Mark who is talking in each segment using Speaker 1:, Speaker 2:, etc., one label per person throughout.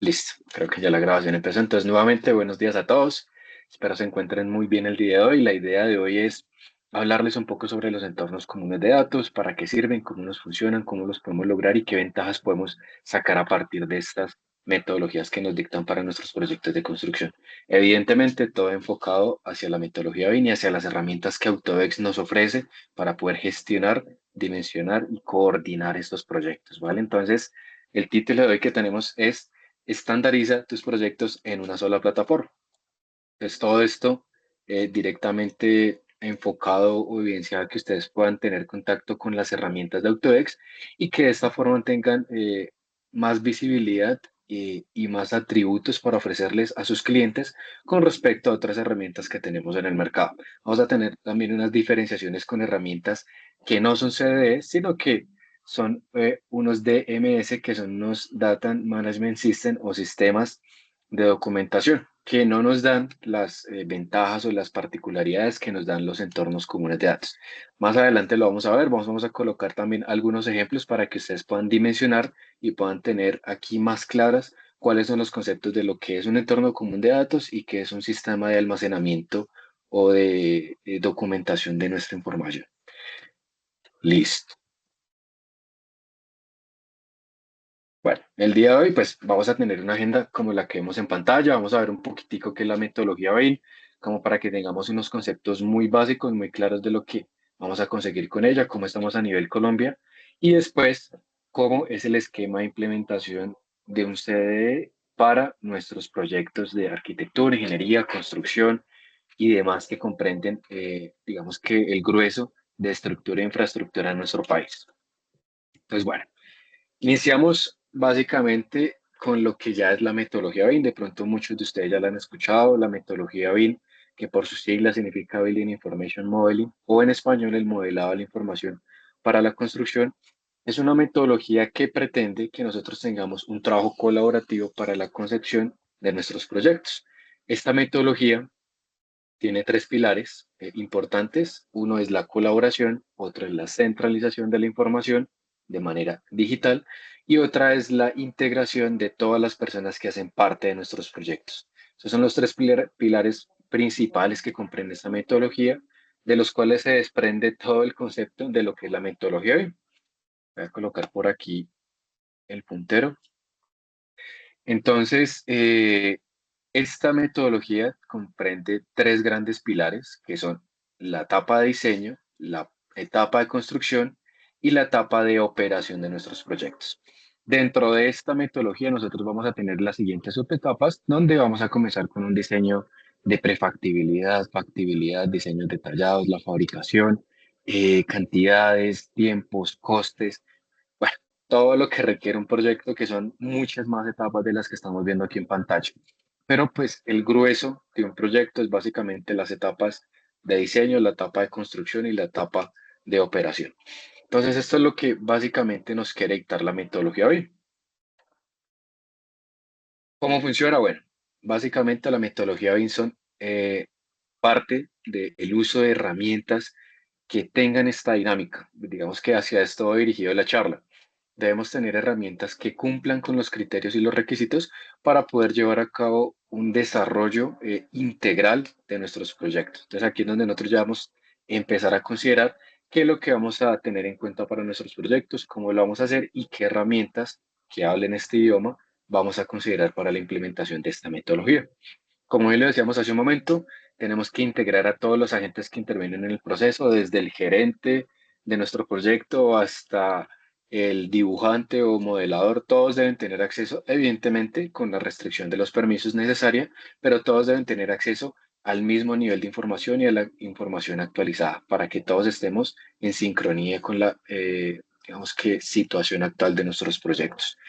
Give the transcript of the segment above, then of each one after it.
Speaker 1: Listo, creo que ya la grabación empezó. Entonces, nuevamente, buenos días a todos. Espero se encuentren muy bien el día de hoy. La idea de hoy es hablarles un poco sobre los entornos comunes de datos, para qué sirven, cómo nos funcionan, cómo los podemos lograr y qué ventajas podemos sacar a partir de estas metodologías que nos dictan para nuestros proyectos de construcción. Evidentemente, todo enfocado hacia la metodología BIM y hacia las herramientas que Autodesk nos ofrece para poder gestionar, dimensionar y coordinar estos proyectos, ¿vale? Entonces, el título de hoy que tenemos es estandariza tus proyectos en una sola plataforma. Entonces, todo esto directamente enfocado o evidenciado que ustedes puedan tener contacto con las herramientas de Autodesk y que de esta forma tengan más visibilidad y más atributos para ofrecerles a sus clientes con respecto a otras herramientas que tenemos en el mercado. Vamos a tener también unas diferenciaciones con herramientas que no son CDE, sino que son unos DMS, que son unos Data Management System o sistemas de documentación, que no nos dan las ventajas o las particularidades que nos dan los entornos comunes de datos. Más adelante lo vamos a ver, vamos a colocar también algunos ejemplos para que ustedes puedan dimensionar y puedan tener aquí más claras cuáles son los conceptos de lo que es un entorno común de datos y qué es un sistema de almacenamiento o de documentación de nuestra información. Listo. Bueno, el día de hoy pues vamos a tener una agenda como la que vemos en pantalla, vamos a ver un poquitico qué es la metodología BAIL, como para que tengamos unos conceptos muy básicos, muy claros de lo que vamos a conseguir con ella, cómo estamos a nivel Colombia, y después cómo es el esquema de implementación de un CDE para nuestros proyectos de arquitectura, ingeniería, construcción y demás que comprenden, digamos que el grueso de estructura e infraestructura en nuestro país. Entonces, bueno. Iniciamos básicamente con lo que ya es la metodología BIM. De pronto muchos de ustedes ya la han escuchado, la metodología BIM, que por sus siglas significa Building Information Modeling, o en español el modelado de la información para la construcción. Es una metodología que pretende que nosotros tengamos un trabajo colaborativo para la concepción de nuestros proyectos. Esta metodología tiene tres pilares importantes. Uno es la colaboración, otro es la centralización de la información de manera digital y otra es la integración de todas las personas que hacen parte de nuestros proyectos. Esos son los tres pilares principales que comprende esta metodología, de los cuales se desprende todo el concepto de lo que es la metodología BIM. Voy a colocar por aquí el puntero. Entonces, esta metodología comprende tres grandes pilares, que son la etapa de diseño, la etapa de construcción y la etapa de operación de nuestros proyectos. Dentro de esta metodología, nosotros vamos a tener las siguientes subetapas, donde vamos a comenzar con un diseño de prefactibilidad, factibilidad, diseños detallados, la fabricación, cantidades, tiempos, costes, bueno, todo lo que requiere un proyecto, que son muchas más etapas de las que estamos viendo aquí en pantalla. Pero pues el grueso de un proyecto es básicamente las etapas de diseño, la etapa de construcción y la etapa de operación. Entonces, esto es lo que básicamente nos quiere dictar la metodología hoy. ¿Cómo funciona? Bueno, básicamente la metodología BIM son parte del uso de herramientas que tengan esta dinámica. Digamos que hacia esto va dirigido la charla. Debemos tener herramientas que cumplan con los criterios y los requisitos para poder llevar a cabo un desarrollo integral de nuestros proyectos. Entonces, aquí es donde nosotros ya vamos a empezar a considerar qué es lo que vamos a tener en cuenta para nuestros proyectos, cómo lo vamos a hacer y qué herramientas que hablen este idioma vamos a considerar para la implementación de esta metodología. Como bien lo decíamos hace un momento, tenemos que integrar a todos los agentes que intervienen en el proceso, desde el gerente de nuestro proyecto hasta el dibujante o modelador. Todos deben tener acceso, evidentemente, con la restricción de los permisos necesaria, pero todos deben tener acceso al mismo nivel de información y a la información actualizada para que todos estemos en sincronía con la, digamos que, situación actual de nuestros proyectos.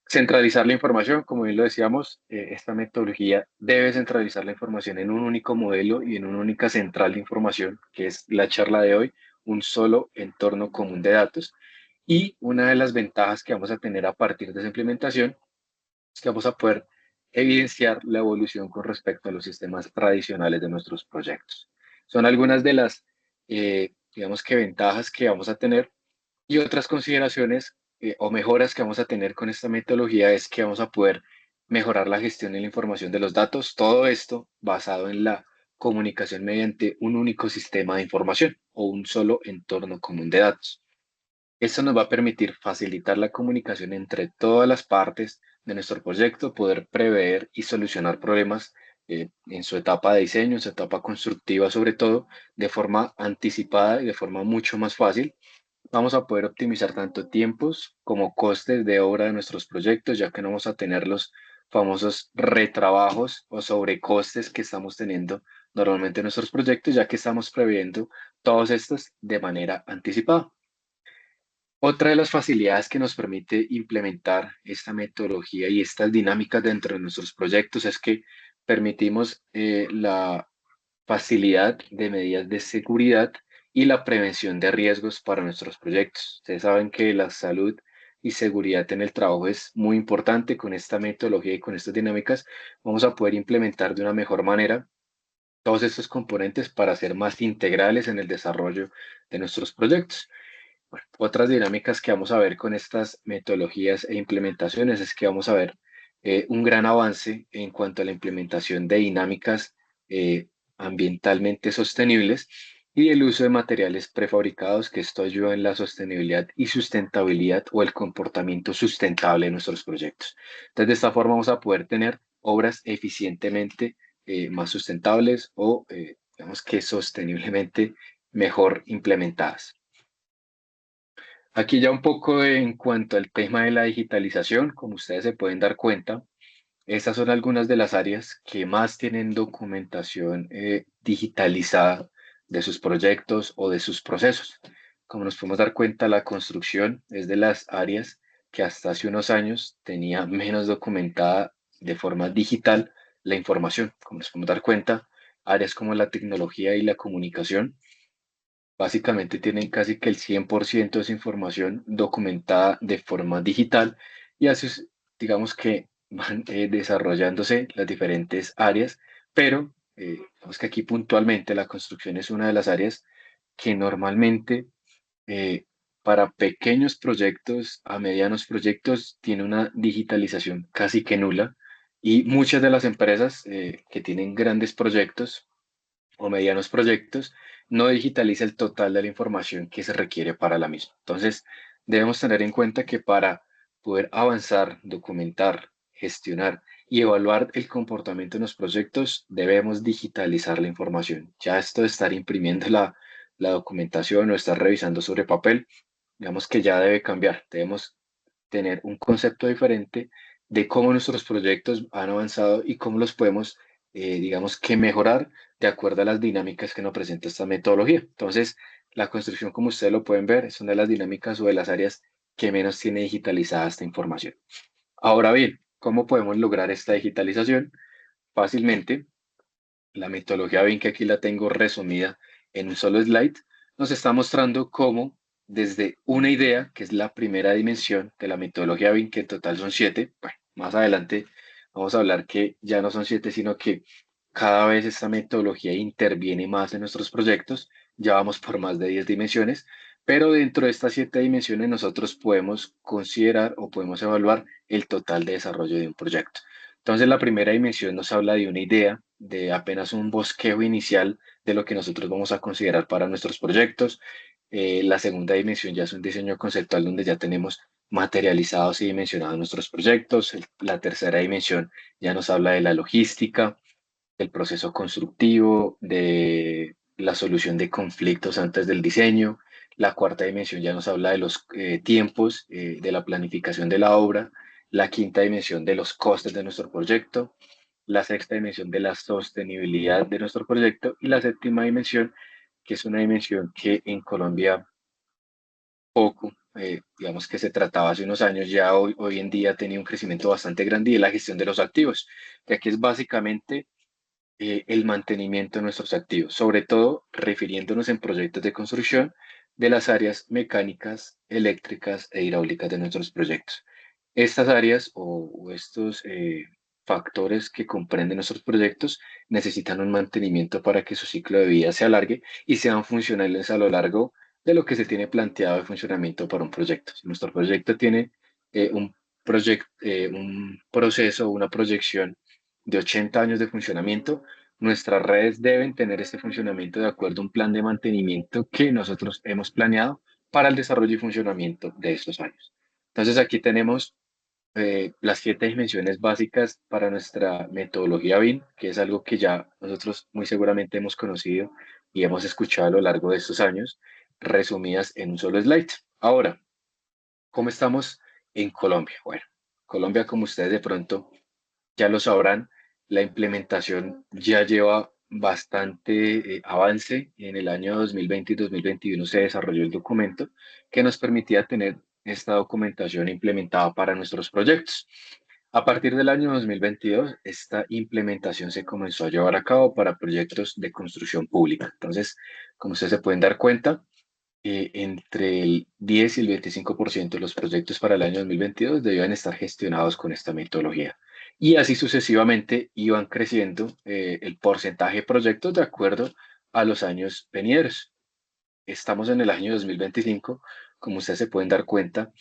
Speaker 1: Centralizar la información, como bien lo decíamos, esta metodología debe centralizar la información en un único modelo y en una única central de información, que es la charla de hoy, un solo entorno común de datos. Y una de las ventajas que vamos a tener a partir de esa implementación es que vamos a poder evidenciar la evolución con respecto a los sistemas tradicionales de nuestros proyectos. Son algunas de las, digamos que ventajas que vamos a tener y otras consideraciones o mejoras que vamos a tener con esta metodología es que vamos a poder mejorar la gestión y la información de los datos, todo esto basado en la comunicación mediante un único sistema de información o un solo entorno común de datos. Esto nos va a permitir facilitar la comunicación entre todas las partes de nuestro proyecto, poder prever y solucionar problemas en su etapa de diseño, en su etapa constructiva sobre todo, de forma anticipada y de forma mucho más fácil. Vamos a poder optimizar tanto tiempos como costes de obra de nuestros proyectos, ya que no vamos a tener los famosos retrabajos o sobrecostes que estamos teniendo normalmente en nuestros proyectos, ya que estamos previendo todos estos de manera anticipada. Otra de las facilidades que nos permite implementar esta metodología y estas dinámicas dentro de nuestros proyectos es que permitimos la facilidad de medidas de seguridad y la prevención de riesgos para nuestros proyectos. Ustedes saben que la salud y seguridad en el trabajo es muy importante. Con esta metodología y con estas dinámicas vamos a poder implementar de una mejor manera todos estos componentes para ser más integrales en el desarrollo de nuestros proyectos. Bueno, otras dinámicas que vamos a ver con estas metodologías e implementaciones es que vamos a ver un gran avance en cuanto a la implementación de dinámicas eh, ambientalmente sostenibles y el uso de materiales prefabricados, que esto ayuda en la sostenibilidad y sustentabilidad o el comportamiento sustentable de nuestros proyectos. Entonces, de esta forma vamos a poder tener obras eficientemente más sustentables o, digamos que sosteniblemente mejor implementadas. Aquí ya un poco en cuanto al tema de la digitalización, como ustedes se pueden dar cuenta, estas son algunas de las áreas que más tienen documentación digitalizada de sus proyectos o de sus procesos. Como nos podemos dar cuenta, la construcción es de las áreas que hasta hace unos años tenía menos documentada de forma digital la información. Como nos podemos dar cuenta, áreas como la tecnología y la comunicación básicamente tienen casi que el 100% de esa información documentada de forma digital y así digamos que van desarrollándose las diferentes áreas, pero digamos que aquí puntualmente la construcción es una de las áreas que normalmente eh, para pequeños proyectos a medianos proyectos tiene una digitalización casi que nula y muchas de las empresas que tienen grandes proyectos o medianos proyectos, no digitaliza el total de la información que se requiere para la misma. Entonces, debemos tener en cuenta que para poder avanzar, documentar, gestionar y evaluar el comportamiento de los proyectos, debemos digitalizar la información. Ya esto de estar imprimiendo la documentación o estar revisando sobre papel, digamos que ya debe cambiar. Debemos tener un concepto diferente de cómo nuestros proyectos han avanzado y cómo los podemos, digamos que mejorar de acuerdo a las dinámicas que nos presenta esta metodología. Entonces, la construcción, como ustedes lo pueden ver, es una de las dinámicas o de las áreas que menos tiene digitalizada esta información. Ahora bien, ¿cómo podemos lograr esta digitalización? Fácilmente, la metodología BIM, que aquí la tengo resumida en un solo slide, nos está mostrando cómo desde una idea, que es la primera dimensión de la metodología BIM, que en total son 7, bueno, más adelante vamos a hablar que ya no son 7, sino que cada vez esta metodología interviene más en nuestros proyectos, ya vamos por más de 10 dimensiones, pero dentro de estas 7 dimensiones nosotros podemos considerar o podemos evaluar el total de desarrollo de un proyecto. Entonces, la primera dimensión nos habla de una idea, de apenas un bosquejo inicial de lo que nosotros vamos a considerar para nuestros proyectos. La segunda dimensión ya es un diseño conceptual donde ya tenemos materializados y dimensionados nuestros proyectos. La tercera dimensión ya nos habla de la logística, del proceso constructivo, de la solución de conflictos antes del diseño. La cuarta dimensión ya nos habla de los tiempos, de la planificación de la obra. La quinta dimensión de los costes de nuestro proyecto. La sexta dimensión de la sostenibilidad de nuestro proyecto. Y la séptima dimensión, que es una dimensión que en Colombia poco, digamos que se trataba hace unos años, ya hoy en día tenía un crecimiento bastante grande y es la gestión de los activos, ya que es básicamente el mantenimiento de nuestros activos, sobre todo refiriéndonos en proyectos de construcción de las áreas mecánicas, eléctricas e hidráulicas de nuestros proyectos. Estas áreas o estos factores que comprenden nuestros proyectos necesitan un mantenimiento para que su ciclo de vida se alargue y sean funcionales a lo largo de lo que se tiene planteado de funcionamiento para un proyecto. Si nuestro proyecto tiene un un proceso, una proyección de 80 años de funcionamiento, nuestras redes deben tener este funcionamiento de acuerdo a un plan de mantenimiento que nosotros hemos planeado para el desarrollo y funcionamiento de estos años. Entonces aquí tenemos las 7 dimensiones básicas para nuestra metodología BIM, que es algo que ya nosotros muy seguramente hemos conocido y hemos escuchado a lo largo de estos años, resumidas en un solo slide. Ahora, ¿cómo estamos en Colombia? Bueno, Colombia, como ustedes de pronto ya lo sabrán, la implementación ya lleva bastante avance. En el año 2020 y 2021 se desarrolló el documento que nos permitía tener esta documentación implementada para nuestros proyectos. A partir del año 2022, esta implementación se comenzó a llevar a cabo para proyectos de construcción pública. Entonces, como ustedes se pueden dar cuenta, entre el 10 y el 25% de los proyectos para el año 2022 debían estar gestionados con esta metodología. Y así sucesivamente iban creciendo el porcentaje de proyectos de acuerdo a los años venideros. Estamos en el año 2025, como ustedes se pueden dar cuenta,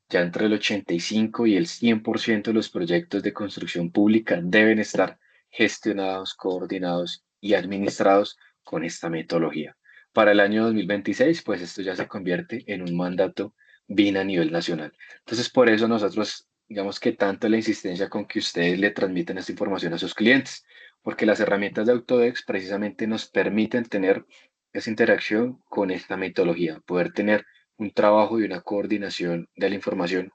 Speaker 1: ya entre el 85 y el 100% de los proyectos de construcción pública deben estar gestionados, coordinados y administrados con esta metodología. Para el año 2026, pues esto ya se convierte en un mandato BIM a nivel nacional. Entonces, por eso nosotros, digamos que tanto la insistencia con que ustedes le transmiten esta información a sus clientes, porque las herramientas de Autodex precisamente nos permiten tener esa interacción con esta metodología, poder tener un trabajo y una coordinación de la información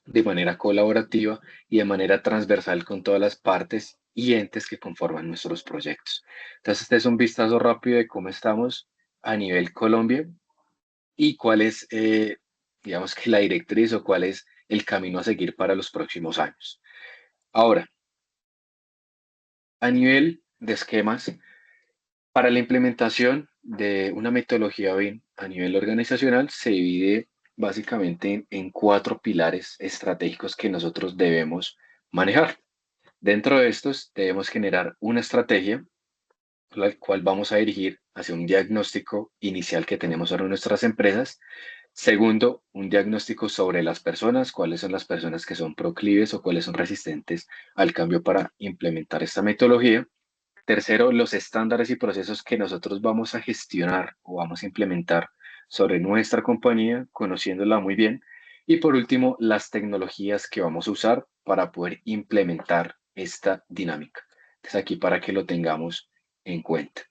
Speaker 1: de manera colaborativa y de manera transversal con todas las partes y entes que conforman nuestros proyectos. Entonces, este es un vistazo rápido de cómo estamos a nivel Colombia y cuál es, digamos que la directriz o cuál es el camino a seguir para los próximos años. Ahora, a nivel de esquemas, para la implementación de una metodología BIM a nivel organizacional se divide básicamente en 4 pilares estratégicos que nosotros debemos manejar. Dentro de estos debemos generar una estrategia, la cual vamos a dirigir hacia un diagnóstico inicial que tenemos ahora en nuestras empresas. Segundo, un diagnóstico sobre las personas, cuáles son las personas que son proclives o cuáles son resistentes al cambio para implementar esta metodología. Tercero, los estándares y procesos que nosotros vamos a gestionar o vamos a implementar sobre nuestra compañía, conociéndola muy bien. Y por último, las tecnologías que vamos a usar para poder implementar esta dinámica. Entonces aquí para que lo tengamos en cuenta.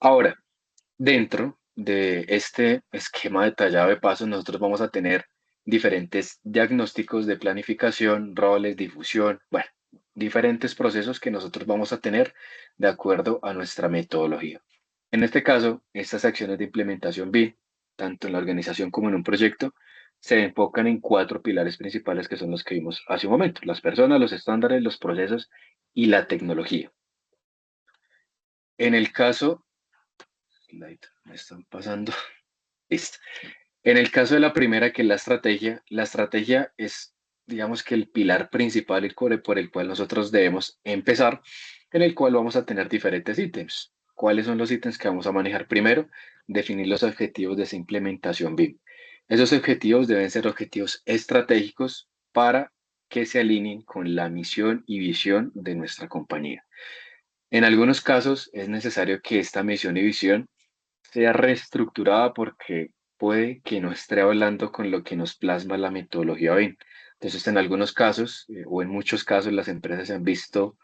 Speaker 1: Ahora, dentro de este esquema detallado de pasos, nosotros vamos a tener diferentes diagnósticos de planificación, roles, difusión, bueno, diferentes procesos que nosotros vamos a tener de acuerdo a nuestra metodología. En este caso, estas acciones de implementación BIM, tanto en la organización como en un proyecto, se enfocan en 4 pilares principales que son los que vimos hace un momento: las personas, los estándares, los procesos y la tecnología. En el caso, slide, me están pasando. Listo. En el caso de la primera, que es la estrategia es, digamos que el pilar principal y por el cual nosotros debemos empezar, en el cual vamos a tener diferentes ítems. ¿Cuáles son los ítems que vamos a manejar? Primero, definir los objetivos de esa implementación BIM. Esos objetivos deben ser objetivos estratégicos para que se alineen con la misión y visión de nuestra compañía. En algunos casos es necesario que esta misión y visión sea reestructurada porque puede que no esté hablando con lo que nos plasma la metodología BIM. Entonces, en algunos casos, o en muchos casos, las empresas se han visto,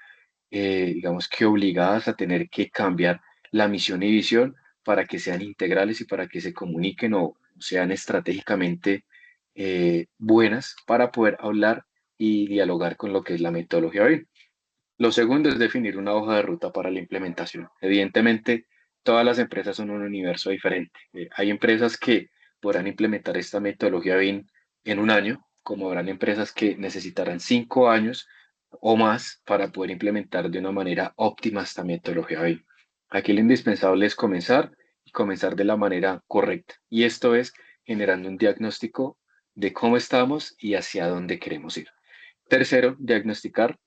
Speaker 1: digamos que obligadas a tener que cambiar la misión y visión para que sean integrales y para que se comuniquen o sean estratégicamente buenas para poder hablar y dialogar con lo que es la metodología BIM. Lo segundo es definir una hoja de ruta para la implementación. Evidentemente, todas las empresas son un universo diferente. Hay empresas que podrán implementar esta metodología BIM en un año, como habrán empresas que necesitarán 5 años o más para poder implementar de una manera óptima esta metodología BIM. Aquí lo indispensable es comenzar y comenzar de la manera correcta. Y esto es generando un diagnóstico de cómo estamos y hacia dónde queremos ir. Tercero, diagnosticar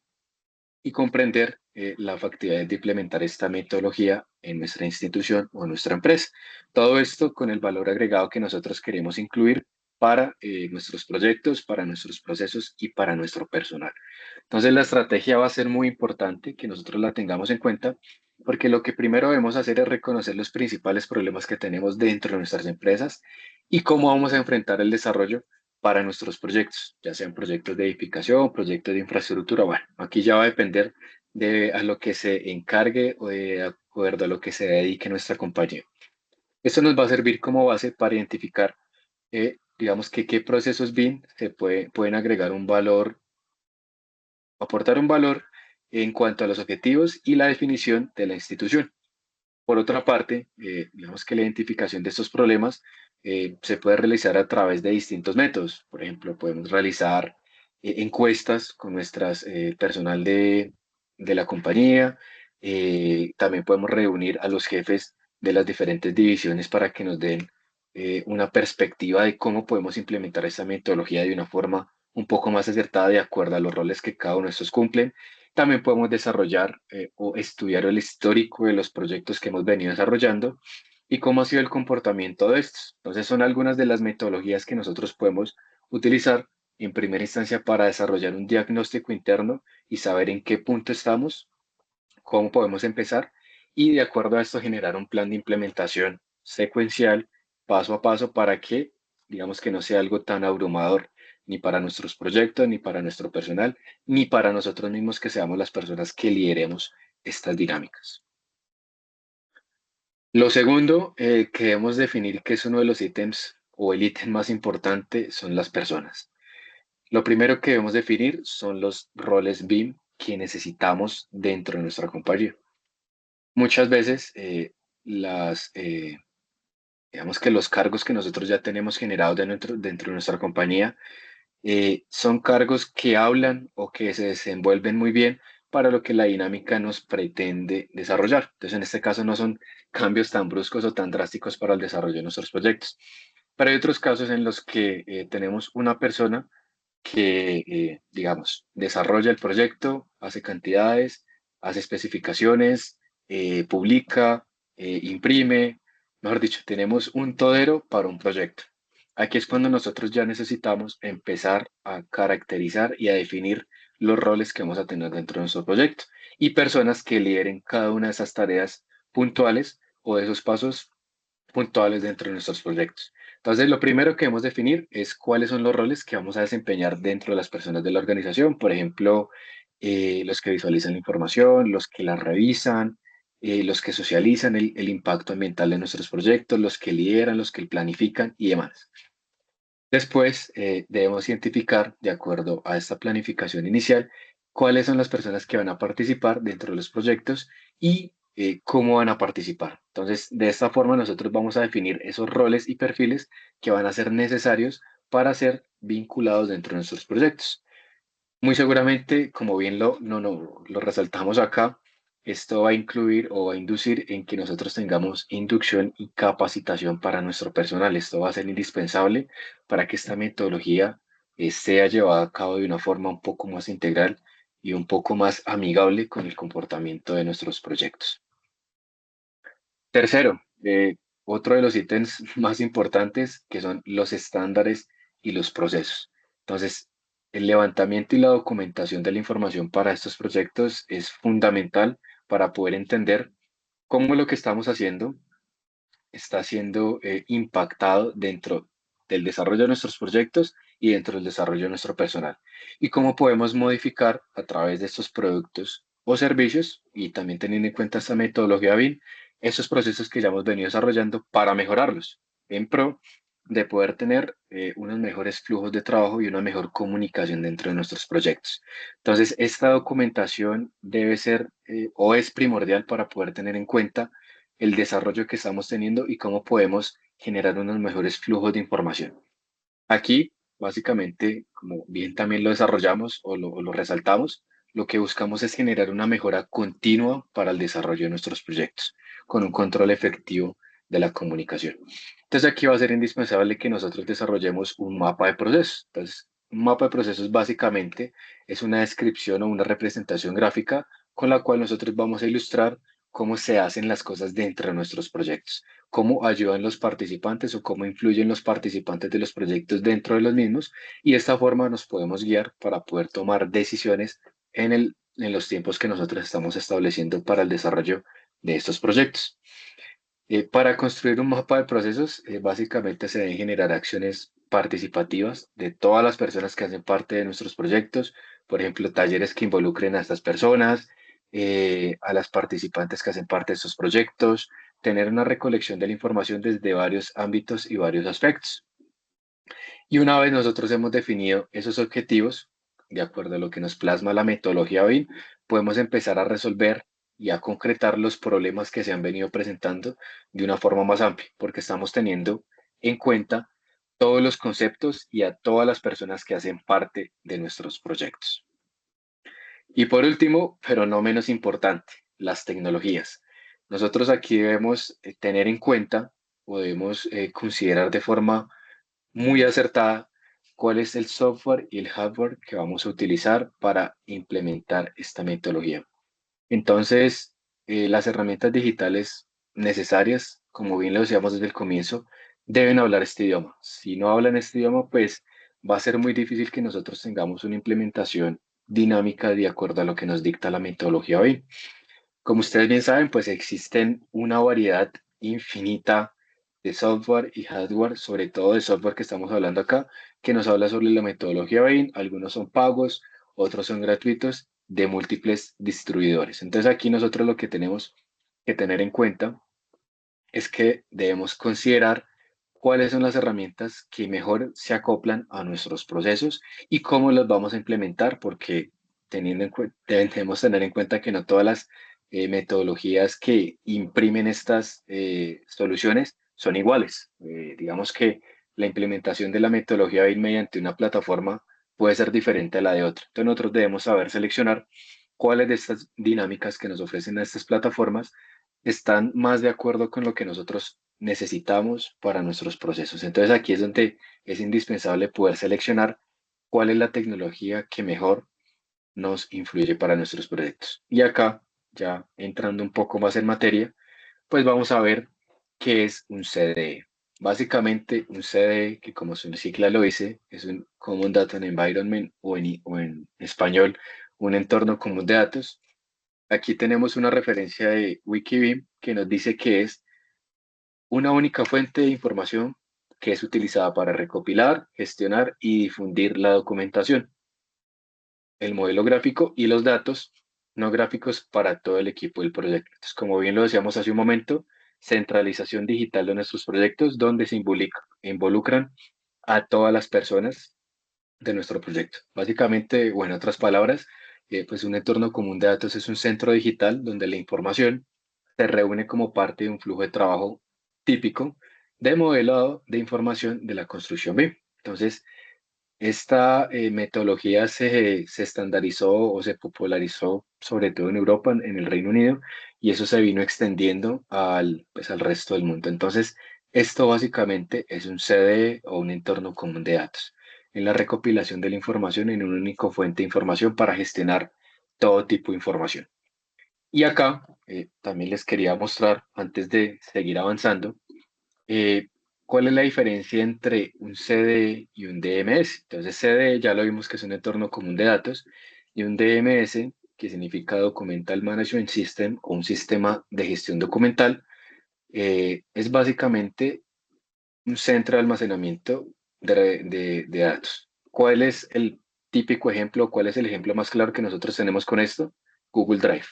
Speaker 1: y comprender la factibilidad de implementar esta metodología en nuestra institución o en nuestra empresa. Todo esto con el valor agregado que nosotros queremos incluir para nuestros proyectos, para nuestros procesos y para nuestro personal. Entonces, la estrategia va a ser muy importante que nosotros la tengamos en cuenta, porque lo que primero debemos hacer es reconocer los principales problemas que tenemos dentro de nuestras empresas y cómo vamos a enfrentar el desarrollo para nuestros proyectos, ya sean proyectos de edificación, proyectos de infraestructura. Bueno, aquí ya va a depender de a lo que se encargue o de acuerdo a lo que se dedique nuestra compañía. Esto nos va a servir como base para identificar, digamos, que qué procesos BIM pueden agregar un valor, aportar un valor en cuanto a los objetivos y la definición de la institución. Por otra parte, digamos que la identificación de estos problemas se puede realizar a través de distintos métodos. Por ejemplo, podemos realizar encuestas con nuestras personal de la compañía. También podemos reunir a los jefes de las diferentes divisiones para que nos den una perspectiva de cómo podemos implementar esta metodología de una forma un poco más acertada de acuerdo a los roles que cada uno de estos cumplen. También podemos desarrollar o estudiar el histórico de los proyectos que hemos venido desarrollando y cómo ha sido el comportamiento de estos. Entonces, son algunas de las metodologías que nosotros podemos utilizar en primera instancia para desarrollar un diagnóstico interno y saber en qué punto estamos, cómo podemos empezar y de acuerdo a esto generar un plan de implementación secuencial, paso a paso, para que, digamos, que no sea algo tan abrumador ni para nuestros proyectos, ni para nuestro personal, ni para nosotros mismos que seamos las personas que lideremos estas dinámicas. Lo segundo que debemos definir, que es uno de los ítems o el ítem más importante, son las personas. Lo primero que debemos definir son los roles BIM que necesitamos dentro de nuestra compañía. Muchas veces digamos que los cargos que nosotros ya tenemos generados dentro de nuestra compañía son cargos que hablan o que se desenvuelven muy bien para lo que la dinámica nos pretende desarrollar. Entonces, en este caso no son cambios tan bruscos o tan drásticos para el desarrollo de nuestros proyectos. Pero hay otros casos en los que tenemos una persona que, digamos, desarrolla el proyecto, hace cantidades, hace especificaciones, publica, imprime, mejor dicho, tenemos un todero para un proyecto. Aquí es cuando nosotros ya necesitamos empezar a caracterizar y a definir los roles que vamos a tener dentro de nuestro proyecto y personas que lideren cada una de esas tareas puntuales o de esos pasos puntuales dentro de nuestros proyectos. Entonces, lo primero que debemos definir es cuáles son los roles que vamos a desempeñar dentro de las personas de la organización. Por ejemplo, los que visualizan la información, los que la revisan, los que socializan el impacto ambiental de nuestros proyectos, los que lideran, los que planifican y demás. Después, debemos identificar, de acuerdo a esta planificación inicial, cuáles son las personas que van a participar dentro de los proyectos y cómo van a participar. Entonces, de esta forma, nosotros vamos a definir esos roles y perfiles que van a ser necesarios para ser vinculados dentro de nuestros proyectos. Muy seguramente, como bien lo resaltamos acá, esto va a incluir o va a inducir en que nosotros tengamos inducción y capacitación para nuestro personal. Esto va a ser indispensable para que esta metodología sea llevada a cabo de una forma un poco más integral y un poco más amigable con el comportamiento de nuestros proyectos. Tercero, otro de los ítems más importantes que son los estándares y los procesos. Entonces, el levantamiento y la documentación de la información para estos proyectos es fundamental para poder entender cómo lo que estamos haciendo está siendo impactado dentro del desarrollo de nuestros proyectos y dentro del desarrollo de nuestro personal. Y cómo podemos modificar a través de estos productos o servicios, y también teniendo en cuenta esta metodología BIM, esos procesos que ya hemos venido desarrollando para mejorarlos en pro de poder tener unos mejores flujos de trabajo y una mejor comunicación dentro de nuestros proyectos. Entonces, esta documentación debe ser o es primordial para poder tener en cuenta el desarrollo que estamos teniendo y cómo podemos generar unos mejores flujos de información. Aquí, básicamente, como bien también lo desarrollamos o lo resaltamos, lo que buscamos es generar una mejora continua para el desarrollo de nuestros proyectos, con un control efectivo de la comunicación. Entonces, aquí va a ser indispensable que nosotros desarrollemos un mapa de procesos. Entonces, un mapa de procesos básicamente es una descripción o una representación gráfica con la cual nosotros vamos a ilustrar cómo se hacen las cosas dentro de nuestros proyectos, cómo ayudan los participantes o cómo influyen los participantes de los proyectos dentro de los mismos, y de esta forma nos podemos guiar para poder tomar decisiones en los tiempos que nosotros estamos estableciendo para el desarrollo de estos proyectos. Para construir un mapa de procesos, básicamente se deben generar acciones participativas de todas las personas que hacen parte de nuestros proyectos, por ejemplo, talleres que involucren a estas personas, a las participantes que hacen parte de estos proyectos, tener una recolección de la información desde varios ámbitos y varios aspectos. Y una vez nosotros hemos definido esos objetivos, de acuerdo a lo que nos plasma la metodología BIM, podemos empezar a resolver y a concretar los problemas que se han venido presentando de una forma más amplia, porque estamos teniendo en cuenta todos los conceptos y a todas las personas que hacen parte de nuestros proyectos. Y por último, pero no menos importante, las tecnologías. Nosotros aquí debemos tener en cuenta o debemos considerar de forma muy acertada cuál es el software y el hardware que vamos a utilizar para implementar esta metodología. Entonces, las herramientas digitales necesarias, como bien lo decíamos desde el comienzo, deben hablar este idioma. Si no hablan este idioma, pues va a ser muy difícil que nosotros tengamos una implementación dinámica de acuerdo a lo que nos dicta la metodología hoy. Como ustedes bien saben, pues existen una variedad infinita de software y hardware, sobre todo de software que estamos hablando acá, que nos habla sobre la metodología BIM. Algunos son pagos, otros son gratuitos, de múltiples distribuidores. Entonces aquí nosotros lo que tenemos que tener en cuenta es que debemos considerar cuáles son las herramientas que mejor se acoplan a nuestros procesos y cómo las vamos a implementar, porque debemos tener en cuenta que no todas las metodologías que imprimen estas soluciones son iguales. Digamos que la implementación de la metodología BIM mediante una plataforma puede ser diferente a la de otra. Entonces nosotros debemos saber seleccionar cuáles de estas dinámicas que nos ofrecen estas plataformas están más de acuerdo con lo que nosotros necesitamos para nuestros procesos. Entonces aquí es donde es indispensable poder seleccionar cuál es la tecnología que mejor nos influye para nuestros proyectos. Y acá, ya entrando un poco más en materia, pues vamos a ver qué es un CDE. Básicamente, un CDE, que como su sigla lo dice, es un Common Data Environment o en español, un entorno común de datos. Aquí tenemos una referencia de Wikibim que nos dice que es una única fuente de información que es utilizada para recopilar, gestionar y difundir la documentación, el modelo gráfico y los datos no gráficos para todo el equipo del proyecto. Entonces, como bien lo decíamos hace un momento, centralización digital de nuestros proyectos donde se involucran a todas las personas de nuestro proyecto. Básicamente, o en otras palabras, pues un entorno común de datos es un centro digital donde la información se reúne como parte de un flujo de trabajo típico de modelado de información de la construcción BIM. Entonces, esta metodología se estandarizó o se popularizó sobre todo en Europa, en el Reino Unido, y eso se vino extendiendo pues, al resto del mundo. Entonces, esto básicamente es un CDE o un entorno común de datos, en la recopilación de la información en un único fuente de información para gestionar todo tipo de información. Y acá también les quería mostrar, antes de seguir avanzando, eh, ¿cuál es la diferencia entre un CDE y un DMS? Entonces, CDE ya lo vimos que es un entorno común de datos, y un DMS, que significa Documental Management System o un sistema de gestión documental, es básicamente un centro de almacenamiento de datos. ¿Cuál es el típico ejemplo? ¿Cuál es el ejemplo más claro que nosotros tenemos con esto? Google Drive.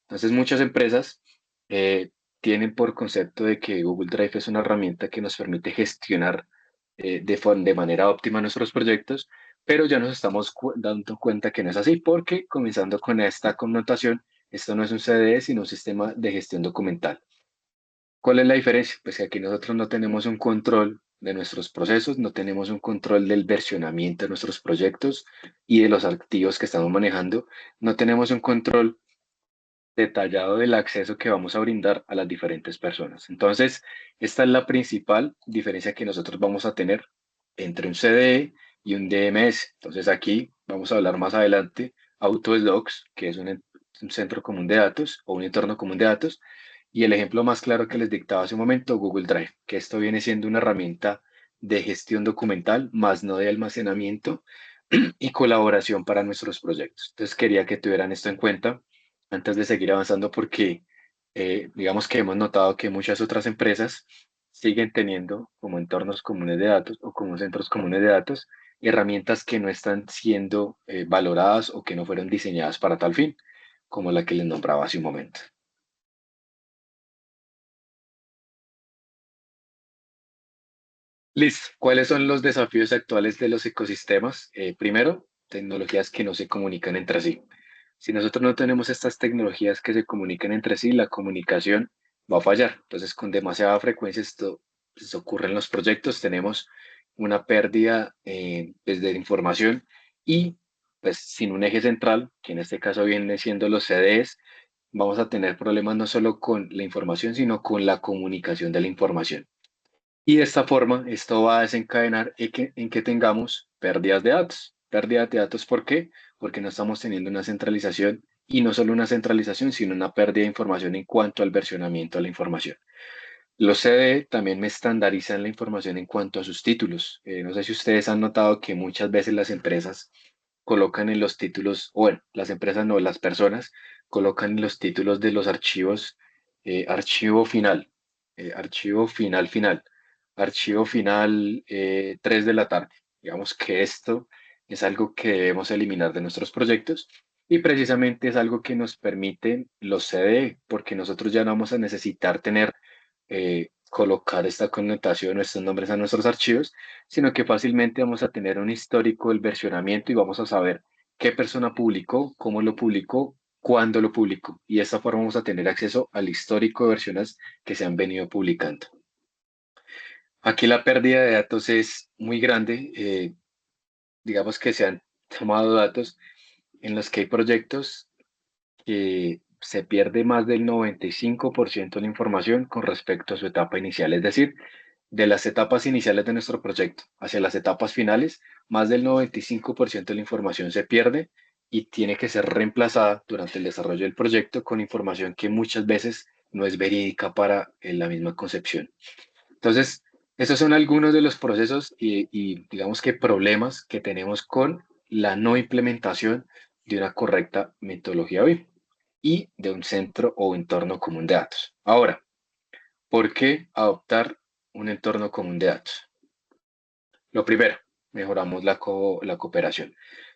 Speaker 1: Entonces, muchas empresas eh, tienen por concepto de que Google Drive es una herramienta que nos permite gestionar de manera óptima nuestros proyectos, pero ya nos estamos dando cuenta que no es así, porque comenzando con esta connotación, esto no es un CDE, sino un sistema de gestión documental. ¿Cuál es la diferencia? Pues que aquí nosotros no tenemos un control de nuestros procesos, no tenemos un control del versionamiento de nuestros proyectos y de los activos que estamos manejando, no tenemos un control detallado del acceso que vamos a brindar a las diferentes personas. Entonces, esta es la principal diferencia que nosotros vamos a tener entre un CDE y un DMS. Entonces, aquí vamos a hablar más adelante AutoSdocs, que es un un centro común de datos o un entorno común de datos. Y el ejemplo más claro que les dictaba hace un momento, Google Drive, que esto viene siendo una herramienta de gestión documental, más no de almacenamiento y colaboración para nuestros proyectos. Entonces quería que tuvieran esto en cuenta antes de seguir avanzando porque digamos que hemos notado que muchas otras empresas siguen teniendo como entornos comunes de datos o como centros comunes de datos herramientas que no están siendo valoradas o que no fueron diseñadas para tal fin, como la que les nombraba hace un momento. Listo. ¿Cuáles son los desafíos actuales de los ecosistemas? Primero, tecnologías que no se comunican entre sí. Si nosotros no tenemos estas tecnologías que se comunican entre sí, la comunicación va a fallar. Entonces, con demasiada frecuencia esto pues, ocurre en los proyectos. Tenemos una pérdida pues, de información y pues sin un eje central, que en este caso viene siendo los CDs, vamos a tener problemas no solo con la información, sino con la comunicación de la información. Y de esta forma, esto va a desencadenar en que tengamos pérdidas de datos. Pérdidas de datos, ¿por qué? Porque no estamos teniendo una centralización y no solo una centralización, sino una pérdida de información en cuanto al versionamiento de la información. Los CD también me estandarizan la información en cuanto a sus títulos. No sé si ustedes han notado que muchas veces las empresas colocan en los títulos, o bueno, las empresas no, las personas colocan en los títulos de los archivos archivo final, archivo final final, archivo final 3 de la tarde. Digamos que esto es algo que debemos eliminar de nuestros proyectos y precisamente es algo que nos permite los CDE, porque nosotros ya no vamos a necesitar tener colocar esta connotación o estos nombres a nuestros archivos, sino que fácilmente vamos a tener un histórico del versionamiento y vamos a saber qué persona publicó, cómo lo publicó, cuándo lo publicó. Y de esta forma vamos a tener acceso al histórico de versiones que se han venido publicando. Aquí la pérdida de datos es muy grande. Digamos que se han tomado datos en los que hay proyectos que se pierde más del 95% de la información con respecto a su etapa inicial. Es decir, de las etapas iniciales de nuestro proyecto hacia las etapas finales, más del 95% de la información se pierde y tiene que ser reemplazada durante el desarrollo del proyecto con información que muchas veces no es verídica para la misma concepción. Entonces, esos son algunos de los procesos y digamos que problemas que tenemos con la no implementación de una correcta metodología BIM y de un centro o entorno común de datos. Ahora, ¿por qué adoptar un entorno común de datos? Lo primero, mejoramos la cooperación.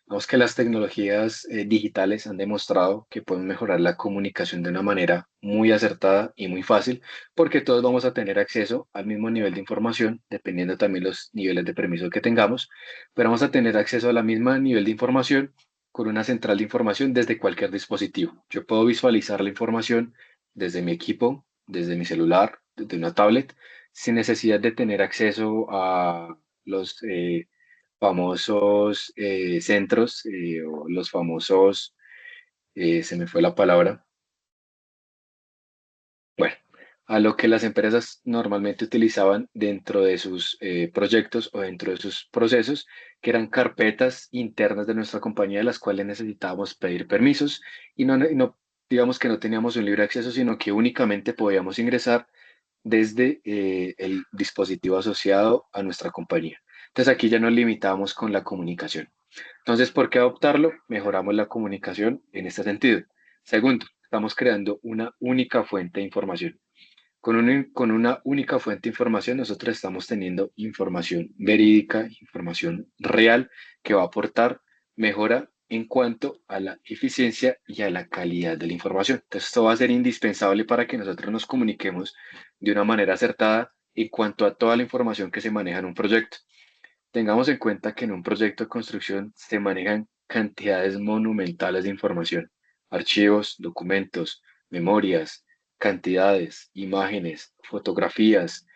Speaker 1: Vemos que las tecnologías digitales han demostrado que pueden mejorar la comunicación de una manera muy acertada y muy fácil, porque todos vamos a tener acceso al mismo nivel de información, dependiendo también los niveles de permiso que tengamos, pero vamos a tener acceso a la misma nivel de información con una central de información desde cualquier dispositivo. Yo puedo visualizar la información desde mi equipo, desde mi celular, desde una tablet, sin necesidad de tener acceso a los famosos centros o los famosos, se me fue la palabra, bueno, a lo que las empresas normalmente utilizaban dentro de sus proyectos o dentro de sus procesos, que eran carpetas internas de nuestra compañía, de las cuales necesitábamos pedir permisos y no, digamos que no teníamos un libre acceso, sino que únicamente podíamos ingresar desde el dispositivo asociado a nuestra compañía. Entonces aquí ya nos limitamos con la comunicación. Entonces, ¿por qué adoptarlo? Mejoramos la comunicación en este sentido. Segundo, estamos creando una única fuente de información. Con una única fuente de información, nosotros estamos teniendo información verídica, información real que va a aportar mejora en cuanto a la eficiencia y a la calidad de la información. Entonces, esto va a ser indispensable para que nosotros nos comuniquemos de una manera acertada en cuanto a toda la información que se maneja en un proyecto. Tengamos en cuenta que en un proyecto de construcción se manejan cantidades monumentales de información, archivos, documentos, memorias, cantidades, imágenes, fotografías.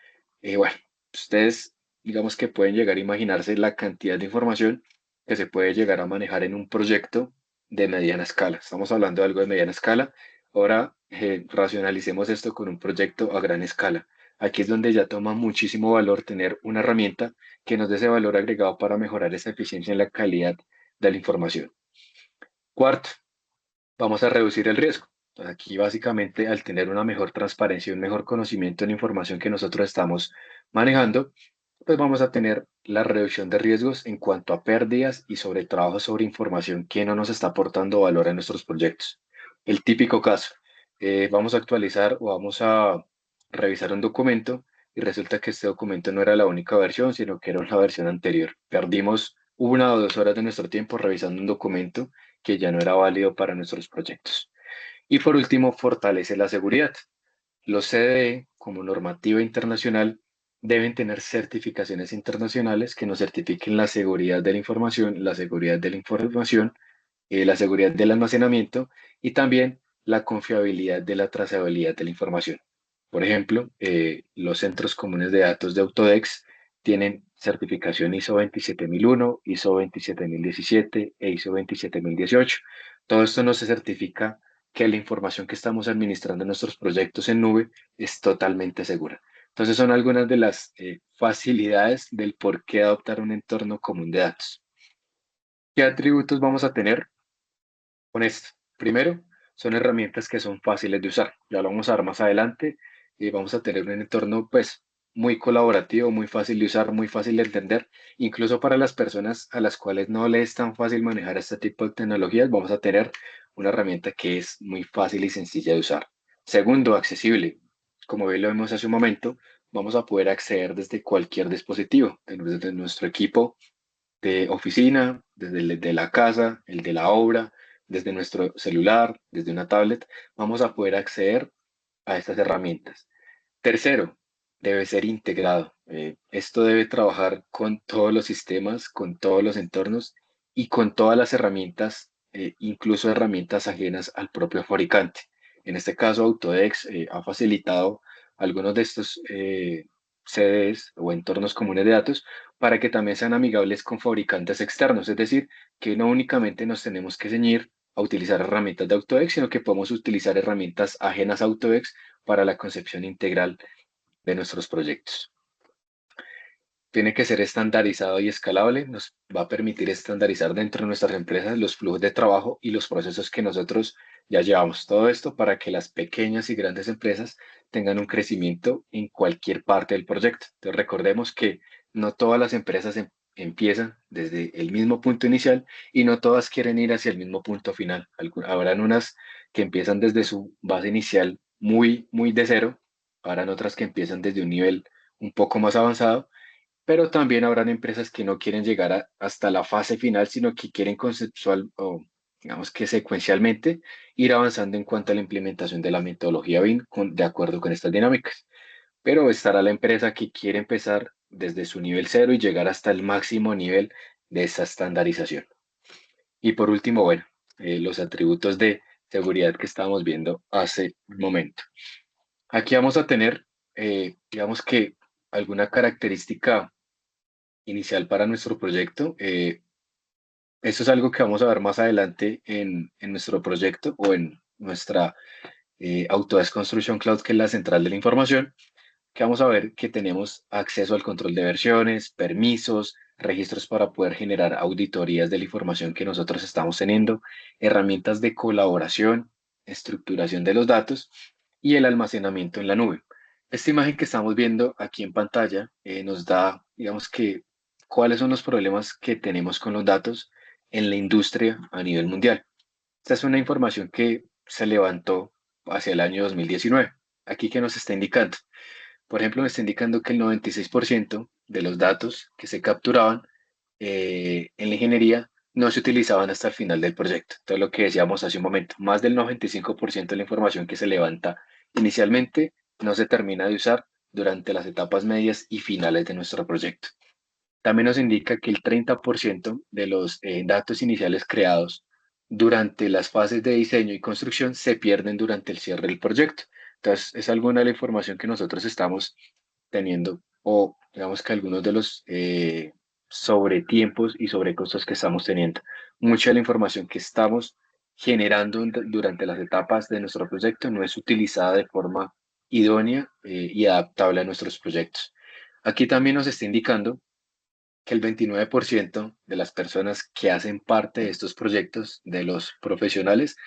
Speaker 1: Bueno, ustedes digamos que pueden llegar a imaginarse la cantidad de información que se puede llegar a manejar en un proyecto de mediana escala. Estamos hablando de algo de mediana escala. Ahora racionalicemos esto con un proyecto a gran escala. Aquí es donde ya toma muchísimo valor tener una herramienta que nos dé ese valor agregado para mejorar esa eficiencia en la calidad de la información. Cuarto, vamos a reducir el riesgo. Aquí básicamente al tener una mejor transparencia y un mejor conocimiento de la información que nosotros estamos manejando, pues vamos a tener la reducción de riesgos en cuanto a pérdidas y sobre trabajo sobre información que no nos está aportando valor a nuestros proyectos. El típico caso, vamos a actualizar o vamos a revisar un documento y resulta que este documento no era la única versión, sino que era la versión anterior. Perdimos 1 o 2 horas de nuestro tiempo revisando un documento que ya no era válido para nuestros proyectos. Y por último, fortalece la seguridad. Los CDE, como normativa internacional, deben tener certificaciones internacionales que nos certifiquen la seguridad del almacenamiento y también la confiabilidad de la trazabilidad de la información. Por ejemplo, los centros comunes de datos de Autodex tienen certificación ISO 27001, ISO 27017 e ISO 27018. Todo esto nos certifica que la información que estamos administrando en nuestros proyectos en nube es totalmente segura. Entonces son algunas de las facilidades del por qué adoptar un entorno común de datos. ¿Qué atributos vamos a tener con esto? Primero, son herramientas que son fáciles de usar. Ya lo vamos a ver más adelante y vamos a tener un entorno pues muy colaborativo, muy fácil de usar, muy fácil de entender. Incluso para las personas a las cuales no les es tan fácil manejar este tipo de tecnologías, vamos a tener una herramienta que es muy fácil y sencilla de usar. Segundo, accesible. Como bien lo vimos hace un momento, vamos a poder acceder desde cualquier dispositivo, desde nuestro equipo de oficina, desde el de la casa, el de la obra, desde nuestro celular, desde una tablet, vamos a poder acceder a estas herramientas. Tercero, debe ser integrado. Esto debe trabajar con todos los sistemas, con todos los entornos y con todas las herramientas, incluso herramientas ajenas al propio fabricante. En este caso, Autodex ha facilitado algunos de estos CDs o entornos comunes de datos para que también sean amigables con fabricantes externos. Es decir, que no únicamente nos tenemos que ceñir a utilizar herramientas de Autodex, sino que podemos utilizar herramientas ajenas a Autodex para la concepción integral de nuestros proyectos. Tiene que ser estandarizado y escalable, nos va a permitir estandarizar dentro de nuestras empresas los flujos de trabajo y los procesos que nosotros ya llevamos. Todo esto para que las pequeñas y grandes empresas tengan un crecimiento en cualquier parte del proyecto. Entonces recordemos que no todas las empresas empiezan desde el mismo punto inicial y no todas quieren ir hacia el mismo punto final. Habrán unas que empiezan desde su base inicial muy de cero, habrán otras que empiezan desde un nivel un poco más avanzado, pero también habrán empresas que no quieren llegar hasta la fase final, sino que quieren conceptual o digamos que secuencialmente ir avanzando en cuanto a la implementación de la metodología BIM de acuerdo con estas dinámicas. Pero estará la empresa que quiere empezar desde su nivel cero y llegar hasta el máximo nivel de esa estandarización. Y por último, bueno, los atributos de seguridad que estábamos viendo hace un momento. Aquí vamos a tener, digamos que alguna característica inicial para nuestro proyecto. Esto es algo que vamos a ver más adelante en nuestro proyecto o en nuestra Autodesk Construction Cloud, que es la central de la información, que vamos a ver que tenemos acceso al control de versiones, permisos, registros para poder generar auditorías de la información que nosotros estamos teniendo, herramientas de colaboración, estructuración de los datos y el almacenamiento en la nube. Esta imagen que estamos viendo aquí en pantalla nos da, digamos que, cuáles son los problemas que tenemos con los datos en la industria a nivel mundial. Esta es una información que se levantó hacia el año 2019. Aquí que nos está indicando. Por ejemplo, me está indicando que el 96% de los datos que se capturaban en la ingeniería no se utilizaban hasta el final del proyecto. Entonces, lo que decíamos hace un momento, más del 95% de la información que se levanta inicialmente no se termina de usar durante las etapas medias y finales de nuestro proyecto. También nos indica que el 30% de los datos iniciales creados durante las fases de diseño y construcción se pierden durante el cierre del proyecto. Entonces, es alguna de la información que nosotros estamos teniendo o digamos que algunos de los sobretiempos y sobrecostos que estamos teniendo. Mucha de la información que estamos generando durante las etapas de nuestro proyecto no es utilizada de forma idónea y adaptable a nuestros proyectos. Aquí también nos está indicando que el 29% de las personas que hacen parte de estos proyectos, de los profesionales,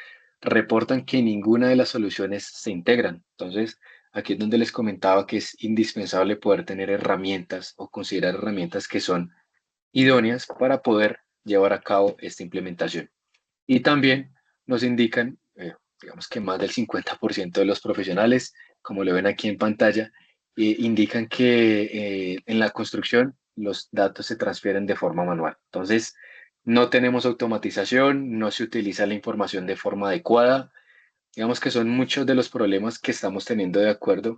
Speaker 1: reportan que ninguna de las soluciones se integran. Entonces, aquí es donde les comentaba que es indispensable poder tener herramientas o considerar herramientas que son idóneas para poder llevar a cabo esta implementación. Y también nos indican, digamos que más del 50% de los profesionales, como lo ven aquí en pantalla, indican que en la construcción los datos se transfieren de forma manual. Entonces, no tenemos automatización, no se utiliza la información de forma adecuada. Digamos que son muchos de los problemas que estamos teniendo de acuerdo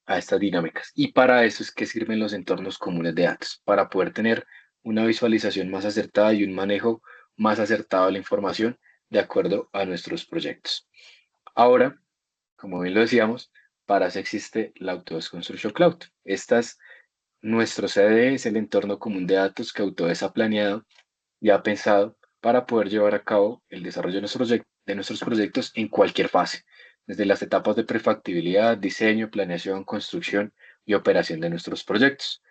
Speaker 1: a estas dinámicas. Y para eso es que sirven los entornos comunes de datos, para poder tener una visualización más acertada y un manejo más acertado de la información de acuerdo a nuestros proyectos. Ahora, como bien lo decíamos, para eso existe la Autodesk Construction Cloud. Esta es nuestro CDE, es el entorno común de datos que Autodesk ha planeado y ha pensado para poder llevar a cabo el desarrollo de nuestros proyectos en cualquier fase, desde las etapas de prefactibilidad, diseño, planeación, construcción y operación de nuestros proyectos.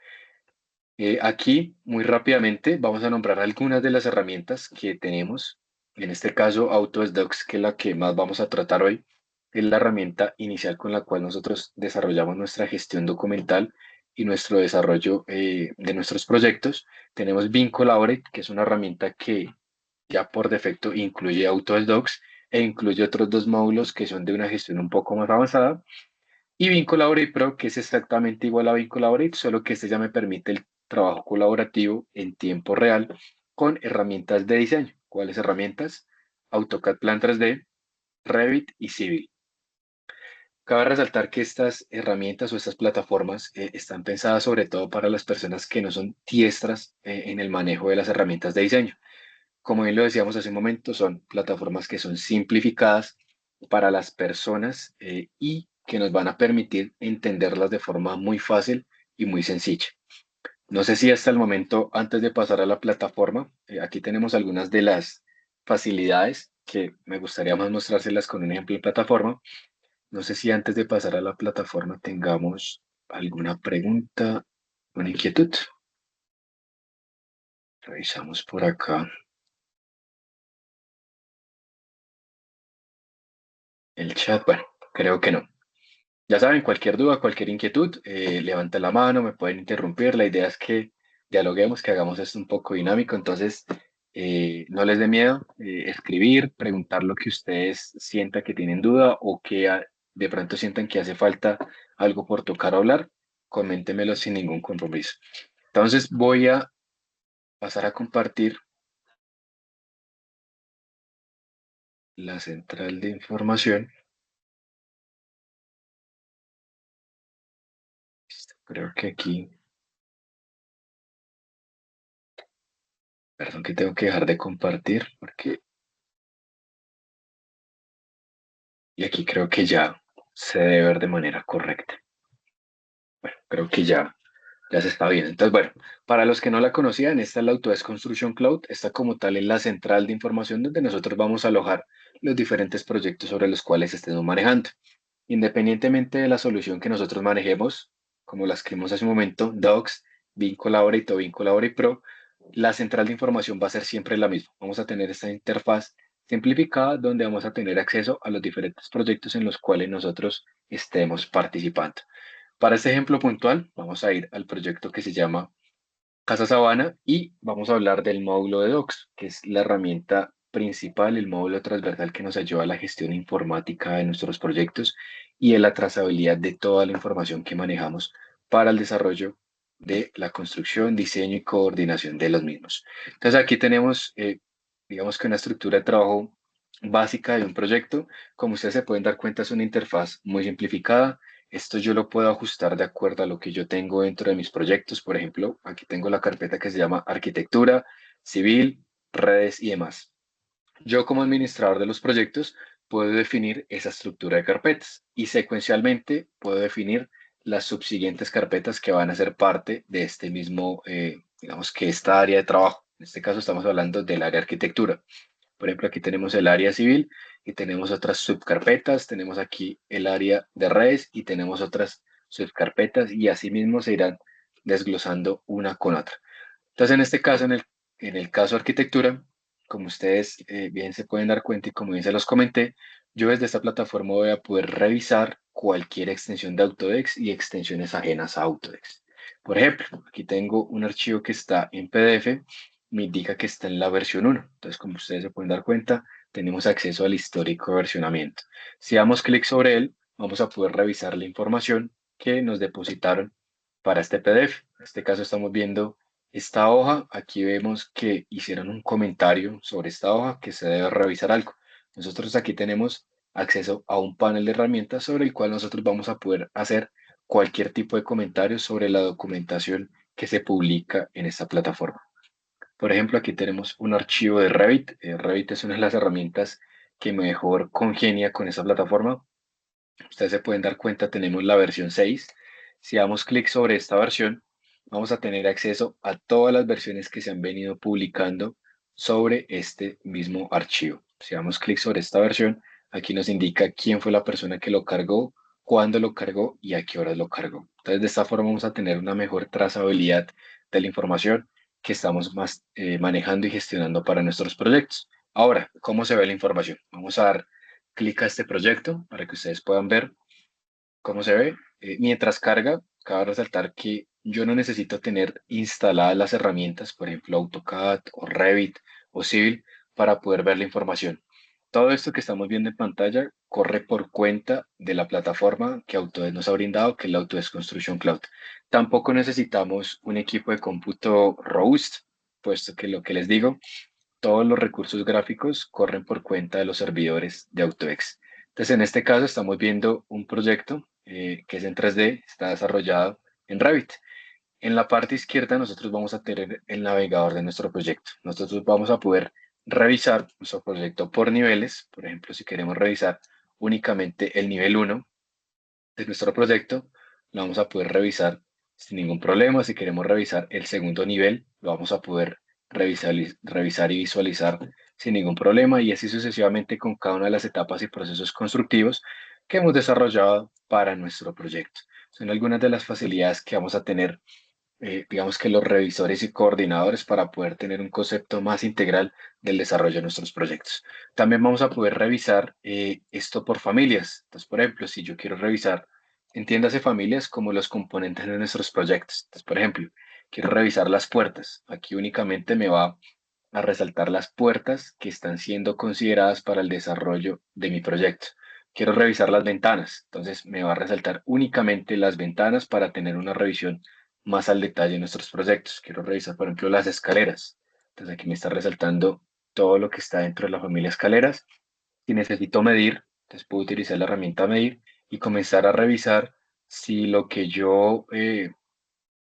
Speaker 1: Aquí, muy rápidamente, vamos a nombrar algunas de las herramientas que tenemos. En este caso, Autodesk Docs, que es la que más vamos a tratar hoy, es la herramienta inicial con la cual nosotros desarrollamos nuestra gestión documental y nuestro desarrollo de nuestros proyectos. Tenemos Beam Collaborate, que es una herramienta que ya por defecto incluye Autodesk Docs e incluye otros dos módulos que son de una gestión un poco más avanzada. Y Beam Collaborate Pro, que es exactamente igual a Beam Collaborate, solo que este ya me permite el trabajo colaborativo en tiempo real con herramientas de diseño. ¿Cuáles herramientas? AutoCAD Plan 3D, Revit y Civil. Cabe resaltar que estas herramientas o estas plataformas están pensadas sobre todo para las personas que no son diestras en el manejo de las herramientas de diseño. Como bien lo decíamos hace un momento, son plataformas que son simplificadas para las personas y que nos van a permitir entenderlas de forma muy fácil y muy sencilla. No sé si hasta el momento, antes de pasar a la plataforma, aquí tenemos algunas de las facilidades que me gustaría más mostrárselas con un ejemplo de plataforma. No sé si antes de pasar a la plataforma tengamos alguna pregunta, una inquietud. Revisamos por acá el chat. Bueno, creo que no. Ya saben, cualquier duda, cualquier inquietud, levanta la mano, me pueden interrumpir. La idea es que dialoguemos, que hagamos esto un poco dinámico. Entonces, no les dé miedo escribir, preguntar lo que ustedes sientan que tienen duda o que de pronto sientan que hace falta algo por tocar o hablar. Coméntemelo sin ningún compromiso. Entonces, voy a pasar a compartir la central de información. Creo que aquí, perdón que tengo que dejar de compartir porque y aquí creo que ya se debe ver de manera correcta. Bueno, creo que ya se está bien. Entonces, bueno, para los que no la conocían, esta es la Autodesk Construction Cloud. Esta como tal es la central de información donde nosotros vamos a alojar los diferentes proyectos sobre los cuales estemos manejando. Independientemente de la solución que nosotros manejemos, como las que vimos hace un momento, Docs, Beam Collaborate o Beam Collaborate Pro, la central de información va a ser siempre la misma. Vamos a tener esta interfaz simplificada donde vamos a tener acceso a los diferentes proyectos en los cuales nosotros estemos participando. Para este ejemplo puntual, vamos a ir al proyecto que se llama Casa Sabana y vamos a hablar del módulo de Docs, que es la herramienta principal, el módulo transversal que nos ayuda a la gestión informática de nuestros proyectos y en la trazabilidad de toda la información que manejamos para el desarrollo de la construcción, diseño y coordinación de los mismos. Entonces aquí tenemos, digamos que una estructura de trabajo básica de un proyecto. Como ustedes se pueden dar cuenta, es una interfaz muy simplificada. Esto yo lo puedo ajustar de acuerdo a lo que yo tengo dentro de mis proyectos. Por ejemplo, aquí tengo la carpeta que se llama arquitectura, civil, redes y demás. Yo como administrador de los proyectos puedo definir esa estructura de carpetas y secuencialmente puedo definir las subsiguientes carpetas que van a ser parte de este mismo, digamos que esta área de trabajo. En este caso estamos hablando del área de arquitectura. Por ejemplo, aquí tenemos el área civil y tenemos otras subcarpetas, tenemos aquí el área de redes y tenemos otras subcarpetas y así mismo se irán desglosando una con otra. Entonces, en este caso, en el caso de arquitectura, como ustedes bien se pueden dar cuenta y como bien se los comenté, yo desde esta plataforma voy a poder revisar cualquier extensión de Autodesk y extensiones ajenas a Autodesk. Por ejemplo, aquí tengo un archivo que está en PDF, me indica que está en la versión 1. Entonces, como ustedes se pueden dar cuenta, tenemos acceso al histórico de versionamiento. Si damos clic sobre él, vamos a poder revisar la información que nos depositaron para este PDF. En este caso estamos viendo esta hoja. Aquí vemos que hicieron un comentario sobre esta hoja que se debe revisar algo. Nosotros aquí tenemos acceso a un panel de herramientas sobre el cual nosotros vamos a poder hacer cualquier tipo de comentario sobre la documentación que se publica en esta plataforma. Por ejemplo, aquí tenemos un archivo de Revit. Revit es una de las herramientas que mejor congenia con esta plataforma. Ustedes se pueden dar cuenta, tenemos la versión 6. Si damos clic sobre esta versión, vamos a tener acceso a todas las versiones que se han venido publicando sobre este mismo archivo. Si damos clic sobre esta versión, aquí nos indica quién fue la persona que lo cargó, cuándo lo cargó y a qué horas lo cargó. Entonces, de esta forma vamos a tener una mejor trazabilidad de la información que estamos manejando y gestionando para nuestros proyectos. Ahora, ¿cómo se ve la información? Vamos a dar clic a este proyecto para que ustedes puedan ver cómo se ve. Mientras carga, cabe resaltar que yo no necesito tener instaladas las herramientas, por ejemplo, AutoCAD o Revit o Civil, para poder ver la información. Todo esto que estamos viendo en pantalla corre por cuenta de la plataforma que Autodesk nos ha brindado, que es la Autodesk Construction Cloud. Tampoco necesitamos un equipo de cómputo robusto, puesto que lo que les digo, todos los recursos gráficos corren por cuenta de los servidores de AutoX. Entonces, en este caso estamos viendo un proyecto que es en 3D, está desarrollado en Revit. En la parte izquierda nosotros vamos a tener el navegador de nuestro proyecto. Nosotros vamos a poder revisar nuestro proyecto por niveles. Por ejemplo, si queremos revisar únicamente el nivel 1 de nuestro proyecto, lo vamos a poder revisar sin ningún problema. Si queremos revisar el segundo nivel, lo vamos a poder revisar y visualizar sin ningún problema y así sucesivamente con cada una de las etapas y procesos constructivos que hemos desarrollado para nuestro proyecto. Son algunas de las facilidades que vamos a tener, digamos que los revisores y coordinadores para poder tener un concepto más integral del desarrollo de nuestros proyectos. También vamos a poder revisar esto por familias. Entonces, por ejemplo, si yo quiero revisar, entiéndase familias como los componentes de nuestros proyectos. Entonces, por ejemplo, quiero revisar las puertas. Aquí únicamente me va a resaltar las puertas que están siendo consideradas para el desarrollo de mi proyecto. Quiero revisar las ventanas, entonces me va a resaltar únicamente las ventanas para tener una revisión más al detalle de nuestros proyectos. Quiero revisar, por ejemplo, las escaleras. Entonces aquí me está resaltando todo lo que está dentro de la familia escaleras. Si necesito medir, entonces puedo utilizar la herramienta medir y comenzar a revisar si lo que yo,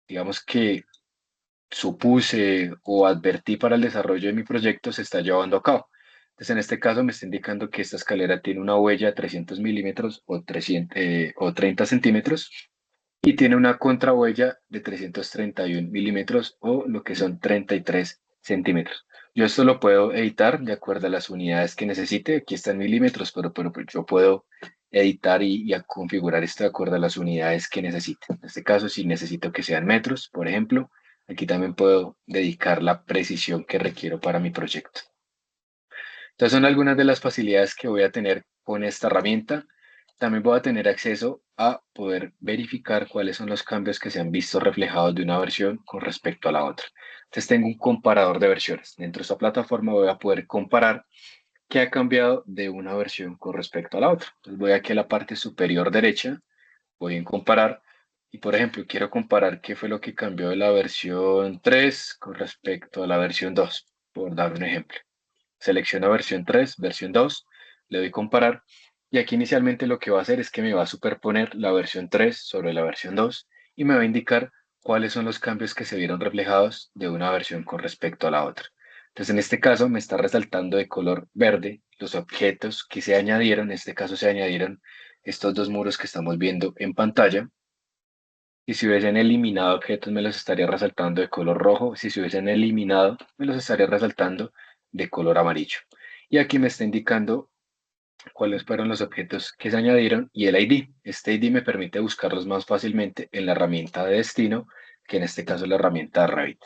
Speaker 1: digamos que supuse o advertí para el desarrollo de mi proyecto se está llevando a cabo. Entonces, en este caso me está indicando que esta escalera tiene una huella de 300 milímetros o 30 centímetros y tiene una contrahuella de 331 milímetros o lo que son 33 centímetros. Yo esto lo puedo editar de acuerdo a las unidades que necesite. Aquí está en milímetros, pero pues yo puedo editar y a configurar esto de acuerdo a las unidades que necesite. En este caso, si necesito que sean metros, por ejemplo, aquí también puedo dedicar la precisión que requiero para mi proyecto. Entonces son algunas de las facilidades que voy a tener con esta herramienta. También voy a tener acceso a poder verificar cuáles son los cambios que se han visto reflejados de una versión con respecto a la otra. Entonces tengo un comparador de versiones. Dentro de esta plataforma voy a poder comparar qué ha cambiado de una versión con respecto a la otra. Entonces voy aquí a la parte superior derecha, voy en comparar y por ejemplo quiero comparar qué fue lo que cambió de la versión 3 con respecto a la versión 2, por dar un ejemplo. Selecciono versión 3, versión 2, le doy comparar y aquí inicialmente lo que va a hacer es que me va a superponer la versión 3 sobre la versión 2 y me va a indicar cuáles son los cambios que se vieron reflejados de una versión con respecto a la otra. Entonces en este caso me está resaltando de color verde los objetos que se añadieron, en este caso se añadieron estos dos muros que estamos viendo en pantalla. Y si hubiesen eliminado objetos, me los estaría resaltando de color rojo. Si se hubiesen eliminado, me los estaría resaltando de color amarillo. Y aquí me está indicando cuáles fueron los objetos que se añadieron y el ID. Este ID me permite buscarlos más fácilmente en la herramienta de destino, que en este caso es la herramienta Revit.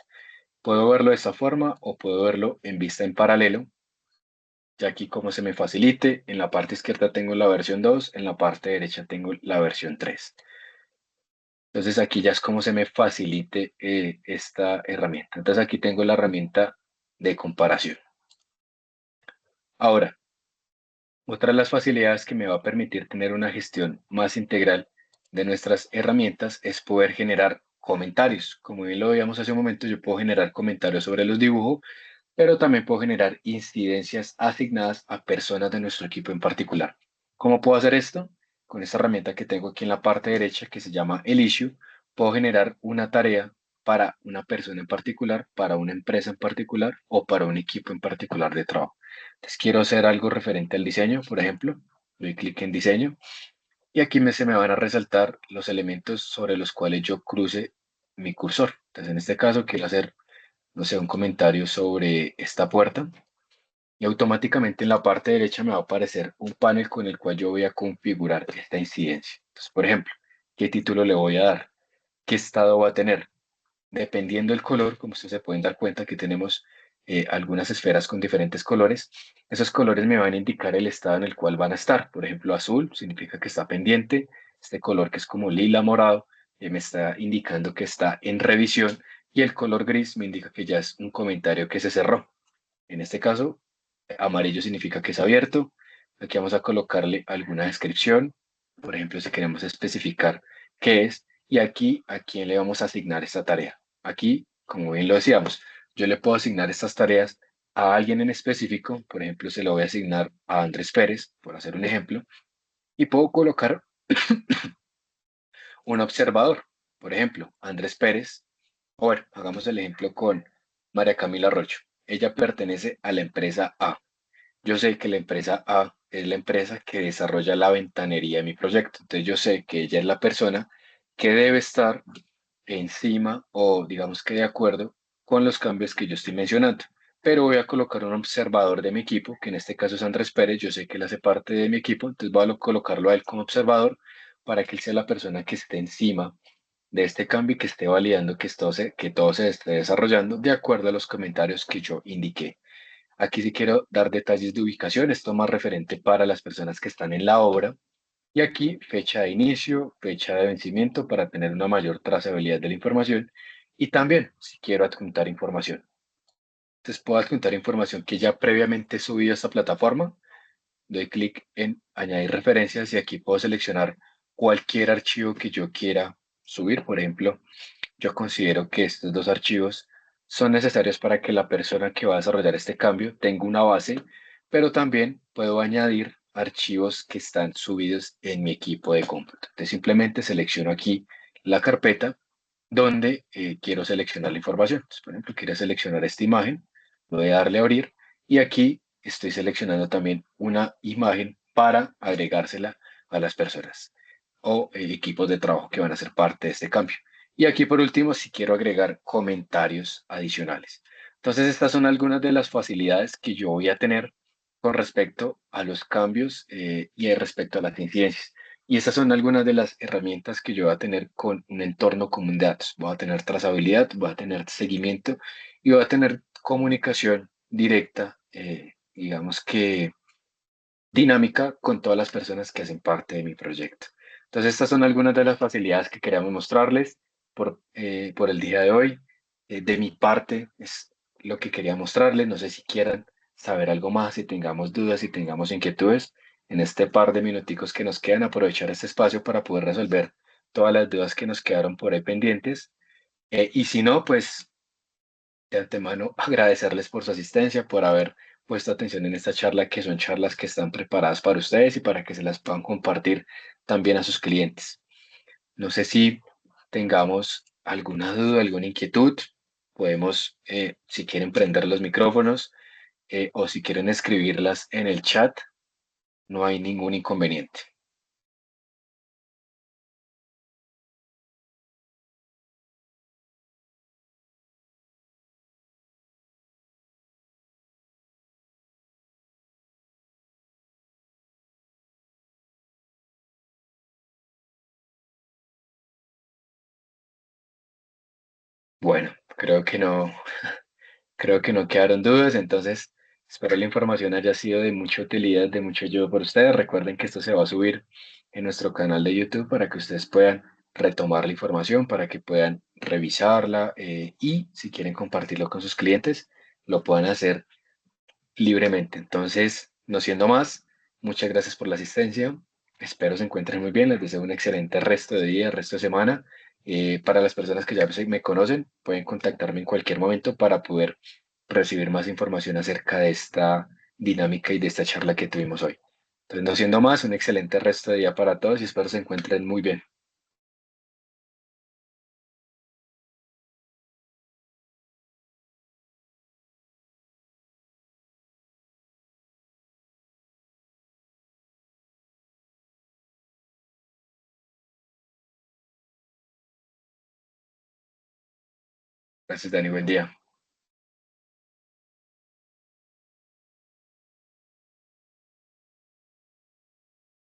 Speaker 1: Puedo verlo de esta forma o puedo verlo en vista en paralelo. Ya aquí como se me facilite, en la parte izquierda tengo la versión 2, en la parte derecha tengo la versión 3. Entonces aquí ya es como se me facilite esta herramienta. Entonces aquí tengo la herramienta de comparación. Ahora, otra de las facilidades que me va a permitir tener una gestión más integral de nuestras herramientas es poder generar comentarios. Como bien lo veíamos hace un momento, yo puedo generar comentarios sobre los dibujos, pero también puedo generar incidencias asignadas a personas de nuestro equipo en particular. ¿Cómo puedo hacer esto? Con esta herramienta que tengo aquí en la parte derecha que se llama el issue, puedo generar una tarea para una persona en particular, para una empresa en particular o para un equipo en particular de trabajo. Entonces quiero hacer algo referente al diseño, por ejemplo, doy clic en diseño y aquí se me van a resaltar los elementos sobre los cuales yo cruce mi cursor. Entonces en este caso quiero hacer, no sé, un comentario sobre esta puerta y automáticamente en la parte derecha me va a aparecer un panel con el cual yo voy a configurar esta incidencia. Entonces, por ejemplo, ¿qué título le voy a dar? ¿Qué estado va a tener? Dependiendo del color, como ustedes se pueden dar cuenta que tenemos algunas esferas con diferentes colores, esos colores me van a indicar el estado en el cual van a estar. Por ejemplo, azul significa que está pendiente, este color que es como lila morado me está indicando que está en revisión y el color gris me indica que ya es un comentario que se cerró. En este caso, amarillo significa que es abierto. Aquí vamos a colocarle alguna descripción. Por ejemplo, si queremos especificar qué es. Y aquí, ¿a quién le vamos a asignar esta tarea? Aquí, como bien lo decíamos, yo le puedo asignar estas tareas a alguien en específico. Por ejemplo, se lo voy a asignar a Andrés Pérez, por hacer un ejemplo. Y puedo colocar un observador. Por ejemplo, Andrés Pérez. O bueno, hagamos el ejemplo con María Camila Rocho. Ella pertenece a la empresa A. Yo sé que la empresa A es la empresa que desarrolla la ventanería de mi proyecto. Entonces yo sé que ella es la persona que debe estar encima o digamos que de acuerdo con los cambios que yo estoy mencionando. Pero voy a colocar un observador de mi equipo, que en este caso es Andrés Pérez. Yo sé que él hace parte de mi equipo, entonces voy a colocarlo a él como observador para que él sea la persona que esté encima de este cambio y que esté validando que todo se esté desarrollando de acuerdo a los comentarios que yo indiqué. Aquí sí quiero dar detalles de ubicación, esto más referente para las personas que están en la obra. Y aquí fecha de inicio, fecha de vencimiento para tener una mayor trazabilidad de la información. Y también si quiero adjuntar información. Entonces puedo adjuntar información que ya previamente he subido a esta plataforma. Doy clic en añadir referencias y aquí puedo seleccionar cualquier archivo que yo quiera subir. Por ejemplo, yo considero que estos dos archivos son necesarios para que la persona que va a desarrollar este cambio tenga una base, pero también puedo añadir archivos que están subidos en mi equipo de cómputo. Entonces simplemente selecciono aquí la carpeta donde quiero seleccionar la información. Entonces, por ejemplo, quiero seleccionar esta imagen, voy a darle a abrir y aquí estoy seleccionando también una imagen para agregársela a las personas o equipos de trabajo que van a ser parte de este cambio. Y aquí por último, si quiero agregar comentarios adicionales. Entonces, estas son algunas de las facilidades que yo voy a tener con respecto a los cambios y respecto a las incidencias. Y estas son algunas de las herramientas que yo voy a tener con un entorno común de datos. Voy a tener trazabilidad, voy a tener seguimiento y voy a tener comunicación directa, digamos que dinámica con todas las personas que hacen parte de mi proyecto. Entonces, estas son algunas de las facilidades que queríamos mostrarles por el día de hoy. De mi parte, es lo que quería mostrarles. No sé si quieran saber algo más, si tengamos dudas, si tengamos inquietudes. En este par de minuticos que nos quedan, aprovechar este espacio para poder resolver todas las dudas que nos quedaron por ahí pendientes. Y si no, pues de antemano agradecerles por su asistencia, por haber puesto atención en esta charla, que son charlas que están preparadas para ustedes y para que se las puedan compartir también a sus clientes. No sé si tengamos alguna duda, alguna inquietud. Podemos, si quieren, prender los micrófonos o si quieren escribirlas en el chat, no hay ningún inconveniente. Bueno, creo que no quedaron dudas, entonces espero la información haya sido de mucha utilidad, de mucho ayuda para ustedes. Recuerden que esto se va a subir en nuestro canal de YouTube para que ustedes puedan retomar la información, para que puedan revisarla y si quieren compartirlo con sus clientes, lo puedan hacer libremente. Entonces, no siendo más, muchas gracias por la asistencia. Espero se encuentren muy bien. Les deseo un excelente resto de día, resto de semana. Para las personas que ya me conocen, pueden contactarme en cualquier momento para poder recibir más información acerca de esta dinámica y de esta charla que tuvimos hoy. Entonces, no siendo más, un excelente resto de día para todos y espero se encuentren muy bien. Gracias, Dani. Buen día.